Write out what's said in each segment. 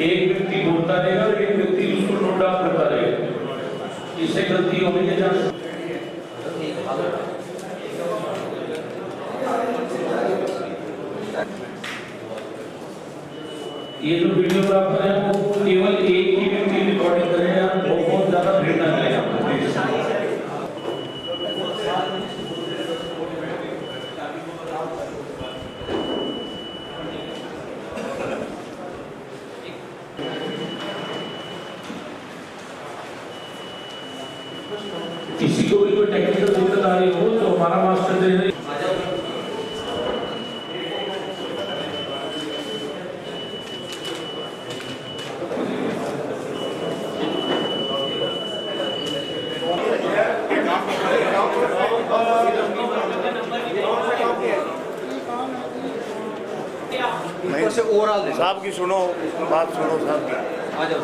एक व्यक्ति बोलता रहेगा और एक व्यक्ति उसको नोट डाउन करता रहेगा, इससे गलती होने के चांस। ये जो वीडियोग्राफर है वो केवल एक ही व्यक्ति रिकॉर्डिंग करेगा, बहुत ज्यादा भीड़ ना करेगा। किसी को भी कोई टेक्निकल दिक्कत आ रही हो तो हमारा मास्टर ट्रेनर साहब की सुनो, बात सुनो साहब की। आ जाओ।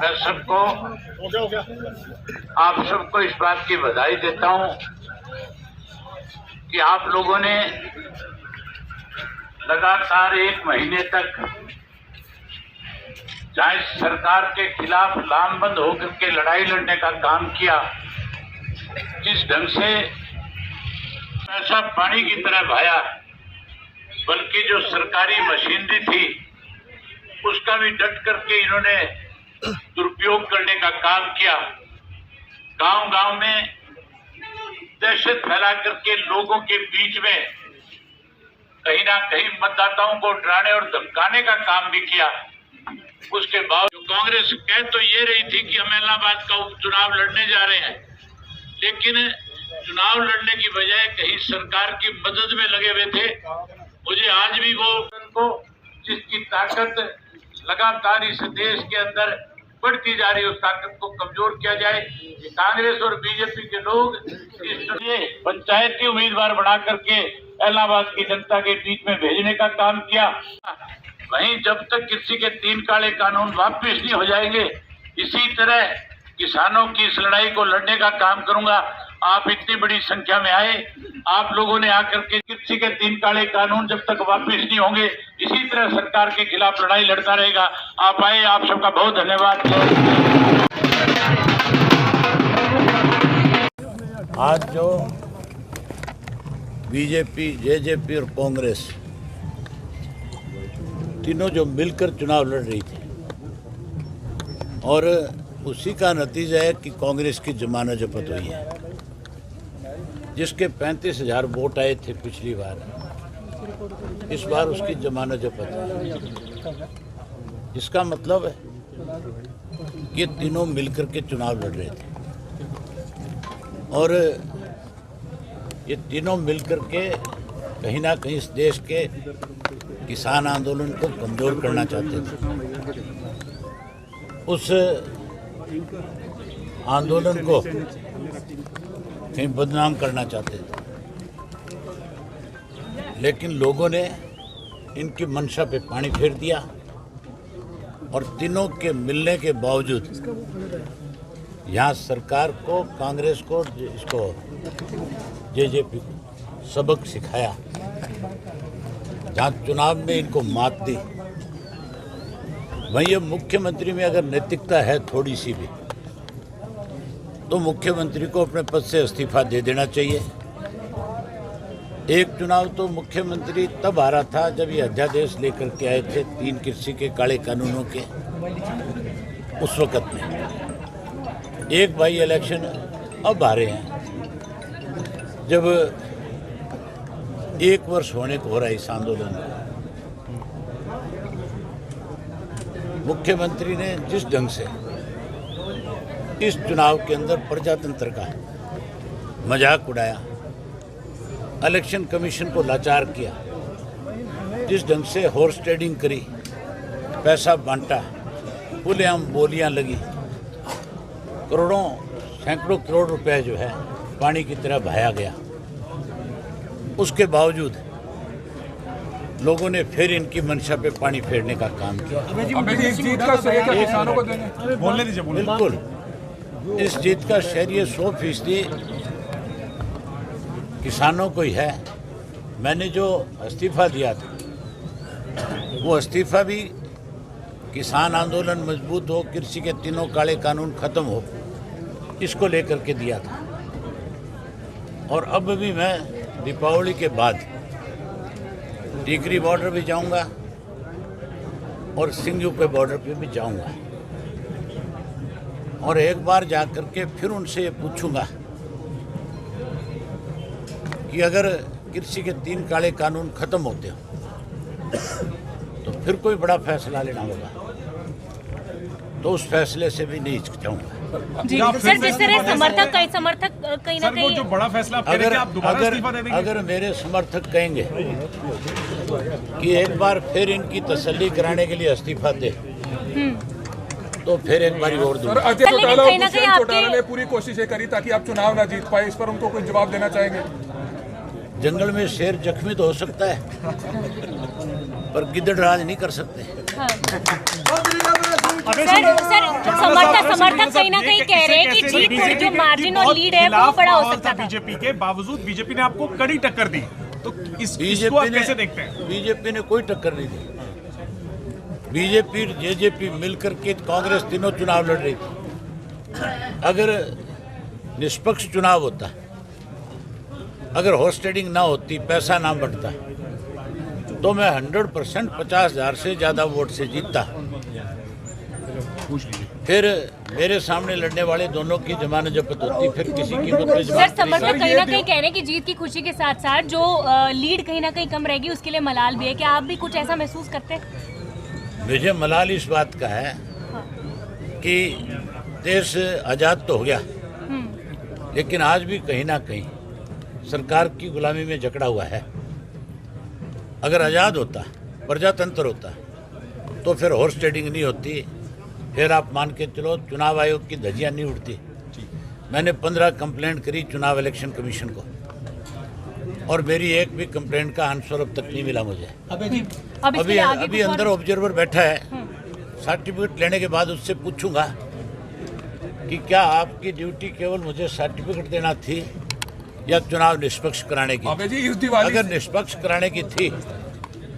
मैं सबको आप सबको इस बात की बधाई देता हूं कि आप लोगों ने लगातार 1 महीने तक चाहे सरकार के खिलाफ लामबंद होकर के लड़ाई लड़ने का काम किया। जिस ढंग से पैसा पानी की तरह बहाया, बल्कि जो सरकारी मशीनरी थी उसका भी डट करके इन्होंने दुरुपयोग विरोध करने का काम किया। गांव-गांव में दहशत फैला करके लोगों के बीच में कहीं ना कहीं मतदाताओं को डराने और धमकाने का काम भी किया। उसके बावजूद कांग्रेस कह तो ये रही थी कि हम इलाहाबाद का उपचुनाव लड़ने जा रहे हैं, लेकिन चुनाव लड़ने की बजाय कहीं सरकार की मदद में लगे हुए थे। मुझे आज भी वो जिसकी ताकत लगातार इस देश के अंदर बढ़ती जा रही है, उस ताकत को कमजोर किया जाए। कांग्रेस और बीजेपी के लोग इसलिए पंचायती उम्मीदवार बना करके इलाहाबाद की जनता के बीच में भेजने का काम किया। वहीं जब तक कृषि के 3 काले कानून वापस नहीं हो जाएंगे, इसी तरह किसानों की इस लड़ाई को लड़ने का काम करूंगा। आप इतनी बड़ी संख्या में आए, आप लोगों ने आकर के कृषि के 3 काले कानून जब तक वापस नहीं होंगे, इसी तरह सरकार के खिलाफ लड़ाई लड़ता रहेगा। आप आए, आप सबका बहुत धन्यवाद। आज जो बीजेपी, जेजेपी और कांग्रेस तीनों जो मिलकर चुनाव लड़ रही थी, और उसी का नतीजा है कि कांग्रेस की जमानत जब्त हुई है, जिसके 35,000 वोट आए थे पिछली बार। इस बार उसकी जमानत जब्त है। इसका मतलब है कि ये तीनों मिलकर के चुनाव लड़ रहे थे, और ये तीनों मिलकर के कहीं ना कहीं इस देश के किसान आंदोलन को कमजोर करना चाहते थे। उस आंदोलन को कहीं बदनाम करना चाहते थे, लेकिन लोगों ने इनकी मंशा पे पानी फेर दिया, और तीनों के मिलने के बावजूद यहाँ सरकार को, कांग्रेस को, इसको जेजेपी को सबक सिखाया। जहाँ चुनाव में इनको मात दी, वहीं ये मुख्यमंत्री में अगर नैतिकता है थोड़ी सी भी, तो मुख्यमंत्री को अपने पद से इस्तीफा दे देना चाहिए। एक चुनाव तो मुख्यमंत्री तब हारा था जब ये अध्यादेश लेकर के आए थे 3 कृषि के काले कानूनों के, उस वक़्त में। एक बाई इलेक्शन अब हारे हैं, जब 1 वर्ष होने को हो रहा है इस आंदोलन को। मुख्यमंत्री ने जिस ढंग से इस चुनाव के अंदर प्रजातंत्र का मजाक उड़ाया, इलेक्शन कमीशन को लाचार किया, जिस ढंग से हॉर्स ट्रेडिंग करी, पैसा बांटा, खुलेआम बोलियां लगी, करोड़ों, सैकड़ों करोड़ रुपए जो है पानी की तरह बहाया गया, उसके बावजूद लोगों ने फिर इनकी मंशा पे पानी फेरने का काम किया। बिल्कुल, इस जीत का श्रेय 100% किसानों को ही है। मैंने जो इस्तीफा दिया था, वो इस्तीफा भी किसान आंदोलन मजबूत हो, कृषि के 3 काले कानून खत्म हो, इसको लेकर के दिया था। और अब भी मैं दीपावली के बाद टिकरी बॉर्डर भी जाऊंगा और सिंघू पे बॉर्डर पे भी जाऊंगा, और एक बार जा कर के फिर उनसे ये पूछूंगा कि अगर कृषि के 3 काले कानून खत्म होते हो तो फिर कोई बड़ा फैसला लेना होगा, तो उस फैसले से भी नहीं हिचकिचाऊंगा। जी सर, जिस तरह समर्थक कहीं ना कहीं जो बड़ा फैसला अगर मेरे समर्थक कहेंगे कि एक बार फिर इनकी तसल्ली कराने के लिए इस्तीफा दे, तो फिर एक बार और दूंगा। चौटाला ने पूरी कोशिश करी ताकि आप चुनाव ना जीत पाए, इस पर उनको कोई जवाब देना चाहेंगे? जंगल में शेर जख्मी तो हो सकता है, पर गिद्दड़ राज नहीं कर सकते। हाँ। सर, समर्थक कहीं ना कहीं कह रहे हैं कि जीत जो मार्जिन और लीड है वो बड़ा हो सकता था। बीजेपी के बावजूद बीजेपी ने आपको कड़ी टक्कर दी, तो इसको आप कैसे देखते हैं? बीजेपी ने कोई टक्कर नहीं दी। बीजेपी, जेजेपी मिलकर के कांग्रेस तीनों चुनाव लड़ रही थी। अगर निष्पक्ष चुनाव होता, अगर हॉर्स ट्रेडिंग ना होती, पैसा ना बढ़ता, तो मैं 100% 50,000 से ज़्यादा वोट से जीतता। पूछ लीजिए। फिर मेरे सामने लड़ने वाले दोनों की जमानत जब्त होती, फिर किसी कीमत पे सर जमानत नहीं। समर्थक कहीं ना कहीं कह रहे हैं कि जीत की खुशी के साथ साथ जो लीड कहीं ना कहीं कम रहेगी उसके लिए मलाल भी है, क्या आप भी कुछ ऐसा महसूस करते हैं? मुझे मलाल इस बात का है कि देश आज़ाद तो हो गया, लेकिन आज भी कहीं ना कहीं सरकार की गुलामी में जकड़ा हुआ है। अगर आज़ाद होता, प्रजातंत्र होता, तो फिर हॉर्स ट्रेडिंग नहीं होती, फिर आप मान के चलो चुनाव आयोग की धज्जियां नहीं उड़ती। मैंने 15 कंप्लेंट करी चुनाव इलेक्शन कमीशन को, और मेरी एक भी कंप्लेंट का आंसर अब तक नहीं मिला मुझे। अभी अंदर ऑब्जर्वर बैठा है, सर्टिफिकेट लेने के बाद उससे पूछूंगा कि क्या आपकी ड्यूटी केवल मुझे सर्टिफिकेट देना थी या चुनाव निष्पक्ष कराने की? अबे जी, इस दिवाली अगर निष्पक्ष कराने की थी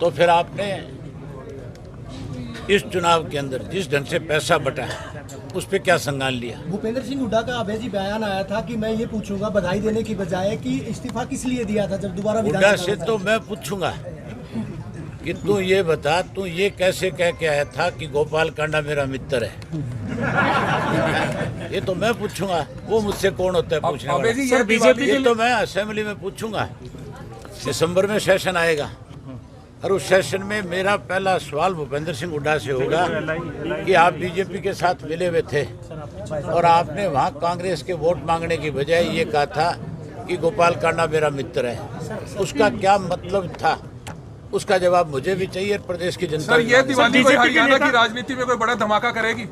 तो फिर आपने इस चुनाव के अंदर जिस ढंग से पैसा बटा उस पे क्या संज्ञान लिया? भूपेंद्र सिंह हुड्डा का अभय जी बयान आया था कि मैं ये पूछूंगा बधाई देने की बजाय कि इस्तीफा किस लिए दिया था जब दोबारा हुड्डा से तो मैं पूछूंगा कि तू ये बता, तू ये कैसे कह के आया था कि गोपाल कांडा मेरा मित्र है? ये तो मैं पूछूंगा, वो मुझसे कौन होता है पूछने अबे जी, वाला? ये बीजेपी ये तो मैं असेंबली में पूछूंगा। दिसंबर में सेशन आएगा और उस सेशन में मेरा पहला सवाल भूपेंद्र सिंह हुड्डा से होगा कि आप बीजेपी के साथ मिले हुए थे और आपने वहाँ कांग्रेस के वोट मांगने की बजाय ये कहा था कि गोपाल कांडा मेरा मित्र है। उसका क्या मतलब था? उसका जवाब मुझे भी चाहिए, प्रदेश की जनता सर, भी। ये दिवाली कोई हरियाणा की राजनीति में कोई बड़ा धमाका करेगी?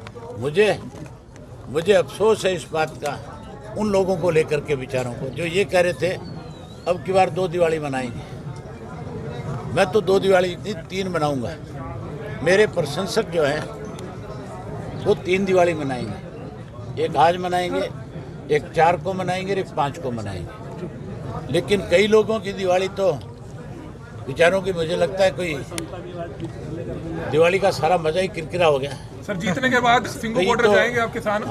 मुझे अफसोस है इस बात का उन लोगों को लेकर के, विचारों को, जो ये कह रहे थे अब की बार 2 दिवाली मनाएंगे। मैं तो 2 दिवाली नहीं 3 मनाऊंगा। मेरे प्रशंसक जो हैं वो 3 दिवाली मनाएंगे, एक आज मनाएंगे, एक 4 को मनाएंगे, एक 5 को मनाएंगे। लेकिन कई लोगों की दिवाली तो विचारों की, मुझे लगता है कोई दिवाली का सारा मजा ही किरकिरा हो गया। सर, जीतने के बाद सिंगू बॉर्डर जाएंगे आप किसान?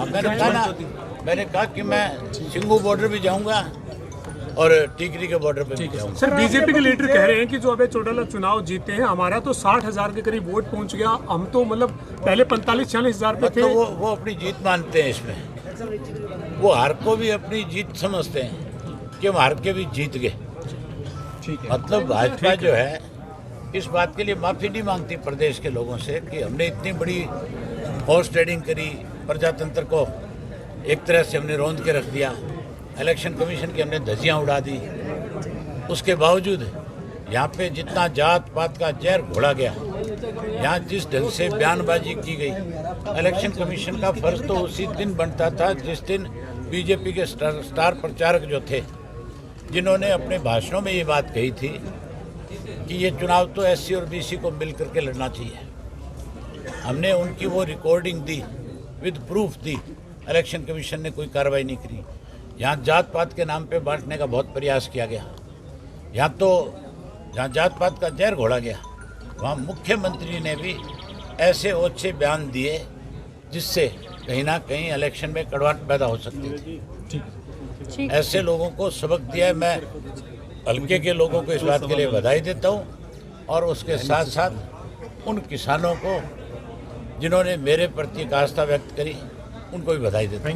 मैंने कहा कि मैं सिंगू बॉर्डर भी जाऊंगा और टीकरी के बॉर्डर पे भी जाऊंगा। सर, बीजेपी के लीडर कह रहे हैं कि जो अभय चौटाला चुनाव जीते हैं, हमारा तो 60,000 के करीब वोट पहुंच गया, हम तो मतलब पहले 45-46,000 पे थे। तो वो अपनी जीत मानते हैं इसमें, वो हार को भी अपनी जीत समझते हैं कि हम हार के भी जीत गए। मतलब भाजपा जो है इस बात के लिए माफ़ी नहीं मांगती प्रदेश के लोगों से कि हमने इतनी बड़ी हॉर्स ट्रेडिंग करी, प्रजातंत्र को एक तरह से हमने रौंद के रख दिया, इलेक्शन कमीशन की हमने धज्जियां उड़ा दी। उसके बावजूद यहाँ पे जितना जात पात का जहर घोला गया, यहाँ जिस ढंग से बयानबाजी की गई, इलेक्शन कमीशन का फर्ज तो उसी दिन बनता था जिस दिन बीजेपी के स्टार प्रचारक जो थे, जिन्होंने अपने भाषणों में ये बात कही थी कि ये चुनाव तो एससी और बीसी को मिल करके लड़ना चाहिए। हमने उनकी वो recording the, with proof the. Election commission ने कोई कार्रवाई नहीं करी। यहाँ जात पात के नाम पे बांटने का बहुत प्रयास किया गया। यहाँ तो जहाँ जात पात का जहर घोला गया, वहाँ मुख्यमंत्री ने भी ऐसे ओछे बयान दिए जिससे कहीं ना कहीं इलेक्शन में कड़वाहट पैदा हो सकती थी। ऐसे लोगों को सबक दिया है। मैं हल्के के लोगों को इस बात के लिए बधाई देता हूँ और उसके साथ साथ उन किसानों को जिन्होंने मेरे प्रति आस्था व्यक्त करी, उनको भी बधाई देता हूँ।